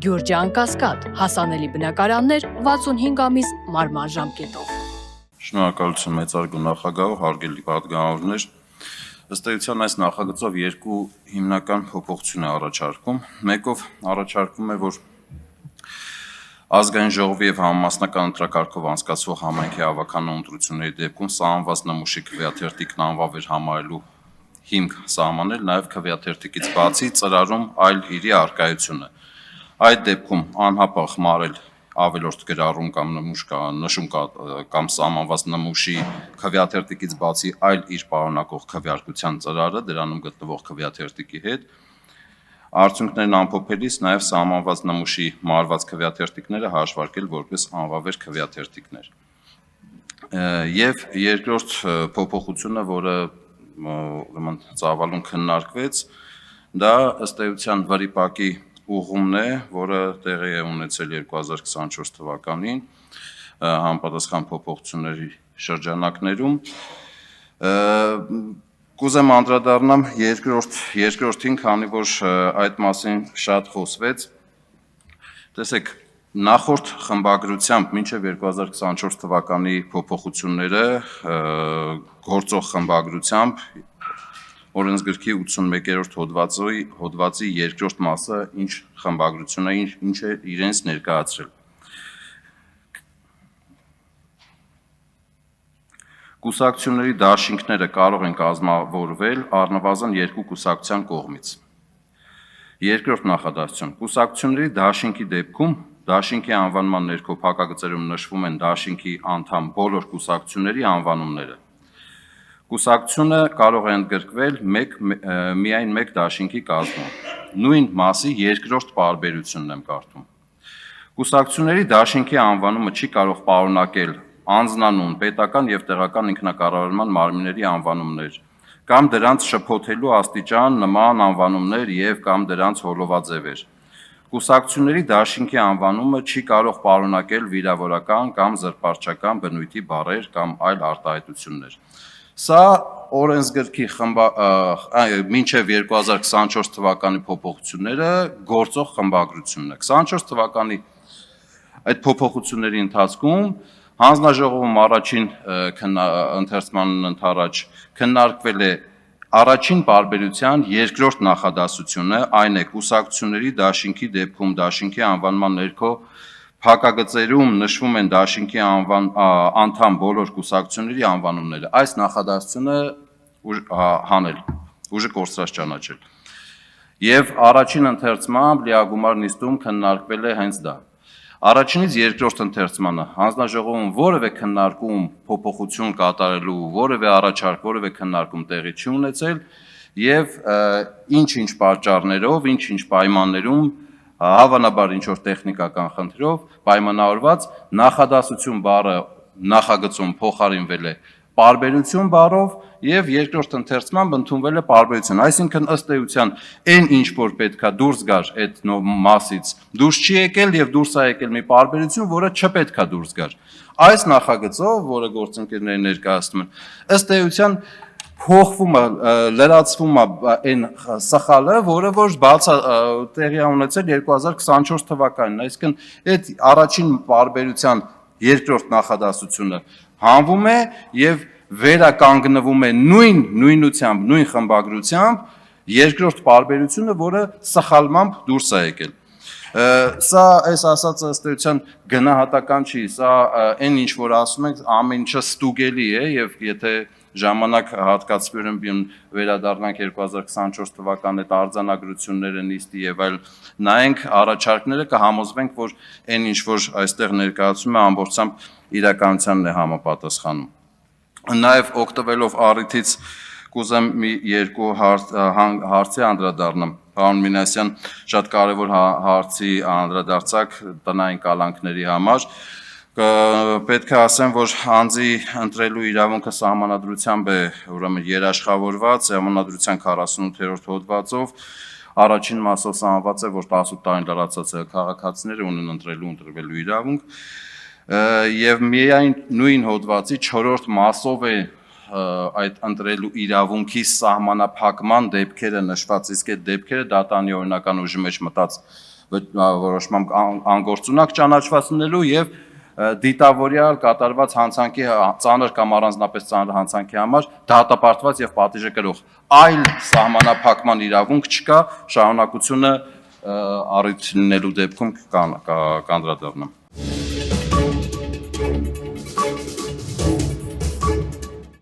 Գյուրջան Կասկադ, հասանելի բնակարաններ 65 ամիս մարման ժամկետով։ Շնորհակալություն մեծարգո նախագահ, հարգելի պատգամավորներ։ Ըստ էության այս նախագծով երկու հիմնական փոփոխություն է առաջարկում։ Մեկով առաջարկում է, որ ազգային ժողովի եւ համամասնական ընտրակարգով անցկացվող համայնքի հավաքանուն ընտրությունների դեպքում սահմանված նմուշի քվեաթերթիկն անվավեր համարելու հիմք սահմանել, նաև քվեաթերթիկից բացի ծրարում այլ իրի առկայությունը։ Այդ դեպքում անհապաղ մարել ավելորդ գրառում կամ նշում կամ սահմանված նմուշի քվեաթերթիկից բացի այլ իր պարունակող քվեարկության ծրարը դրանում գտնվող քվեաթերթիկի հետ, արդյունքներն ամփոփելիս նաև սահմանված նմուշի մարված քվեաթերթիկները հաշվարկել որպես անվավեր քվեաթերթիկներ։ Եվ երկրորդ փոփոխությունը, որը ծավալուն քննարկվեց, դա ըստ էության վրիպակի ուղումն է, որը տեղի է ունեցել 2024 թվականին համապատասխան փոփոխությունների շրջանակներում։ Կուզեմ անդրադառնամ երկրորդին, քանի որ այդ մասին շատ խոսվեց։ Տեսեք, նախորդ խմբագրությամբ մինչև 2024 թվականի փոփոխությունները գործող խմբագրությամբ օրենսգրքի 81-րդ հոդվածի երկրորդ մասը ինչ խմբագրություն է, ինչ է իրենց ներկայացրել։ Կուսակցությունների դաշինքները կարող են կազմավորվել առնվազն երկու կուսակցության կողմից։ Երկրորդ նախադասություն. կուսակցությունների դաշինքի դեպքում դաշինքի անվանման ներքո փակագծերում նշվում են դաշինքի անդամ բոլոր կուսակցությունների անվանումները։ Կուսակցությունը կարող է ընդգրկվել միայն մեկ դաշինքի կազմում։ Նույն մասի երկրորդ պարբերությունն եմ կարդում։ Կուսակցությունների դաշինքի անվանումը չի կարող պարունակել անձնանուն, պետական եւ տեղական ինքնակառավարման մարմինների անվանումներ, կամ դրանց շփոթելու աստիճան նման անվանումներ եւ կամ դրանց հոլովաձևեր։ Կուսակցությունների դաշինքի անվանումը չի կարող պարունակել վիրավորական կամ զրպարտչական բնույթի բառեր կամ այլ արտահայտություններ։ Սա օրենսգրքի մինչև 2024 թվականի փոփոխությունները գործող խմբագրությունն է։ 24 թվականի այդ փոփոխությունների ընթացքում հանձնաժողովում առաջին ընթերցմանն ընդառաջ քննարկվել է առաջին պարբերության երկրորդ նախադասությունը, այն է կուսակցությունների դաշինքի դեպքում դաշինքի անվանման ներքո փակագծերում նշվում են դաշինքի անդամ բոլոր կուսակցությունների անվանումները։ Այս նախադասությունը հանել, ուժը կորցրած ճանաչել։ Եվ առաջին ընթերցմամբ լիագումար նիստում քննարկվել է հենց դա։ Առաջինից երկրորդ ընթերցմանը հանձնաժողովում որևէ քննարկում, փոփոխություն կատարելու, որևէ առաջարկ, որևէ քննարկում տեղի չի ունեցել եւ ինչ-ինչ պատճառներով, ինչ-ինչ պայմաններում, հավանաբար ինչ-որ տեխնիկական խնդրով պայմանավորված նախադասություն բառը նախագծում փոխարինվել է պարբերություն բառով եւ երկրորդ ընթերցմամբ ընդունվել է պարբերություն։ Այսինքն ըստ էության այն ինչ որ պետքա դուրս գար այդ մասից դուրս չի եկել եւ դուրս է եկել մի պարբերություն, որը չպետքա դուրս գար։ Այս նախագծով, որը գործընկերները ներկայացնում են, ըստ էության փոխվում է, լրացվում է այն սխալը, որը որ տեղի է ունեցել 2024 թվականին, այսինքն այդ առաջին պարբերության երկրորդ նախադասությունը հանվում է եւ վերականգնվում է նույնությամբ, նույն խմբագրությամբ երկրորդ պարբերությունը, որը սխալմամբ դուրս է եկել։ Սա այս ասածը ըստ էության գնահատական չի, սա այն ինչ որ ասում ենք ամեն ինչը ստուգելի է եւ եթե ժամանակ հատկացվելուն վերադառնանք 2024 թվականի այդ արձանագրությունները նիստի եւ այլ նայենք առաջարկները կհամոզվենք, որ այն ինչ որ այստեղ ներկայացում է ամբողջությամբ իրականությանն է համապատասխանում։ Նաեւ օգտվելով առիթից կուզեմ մի երկու հարցի անդրադառնամ։ Պարոն Մինասյան շատ կարևոր հարցի անդրադարձակ տնային կալանքների համար։ Պետք է ասեմ, որ անձի ընտրելու իրավունքը սահմանադրությամբ է ուրեմն երաշխավորված, սահմանադրության 48-րդ հոդվածով առաջին մասով սահմանված է, որ 18 տարին լրացած քաղաքացիները ունեն ընտրելու իրավունք, եւ միայն նույն հոդվածի 4-րդ մասով է այդ ընտրելու իրավունքի սահմանափակման դեպքերը նշված, իսկ այդ դեպքերը դատանի օրինական ուժի մեջ մտած որոշմամբ անգործունակ ճանաչված լինելու եւ դիտավորյալ կատարված հանցանքի ծանր կամ առանձնապես ծանր հանցանքի համար դատապարտված եւ պատիժը կրող այլ սահմանափակման իրավունք չկա, շարունակությունը առիթ լինելու դեպքում կանդրադառնամ։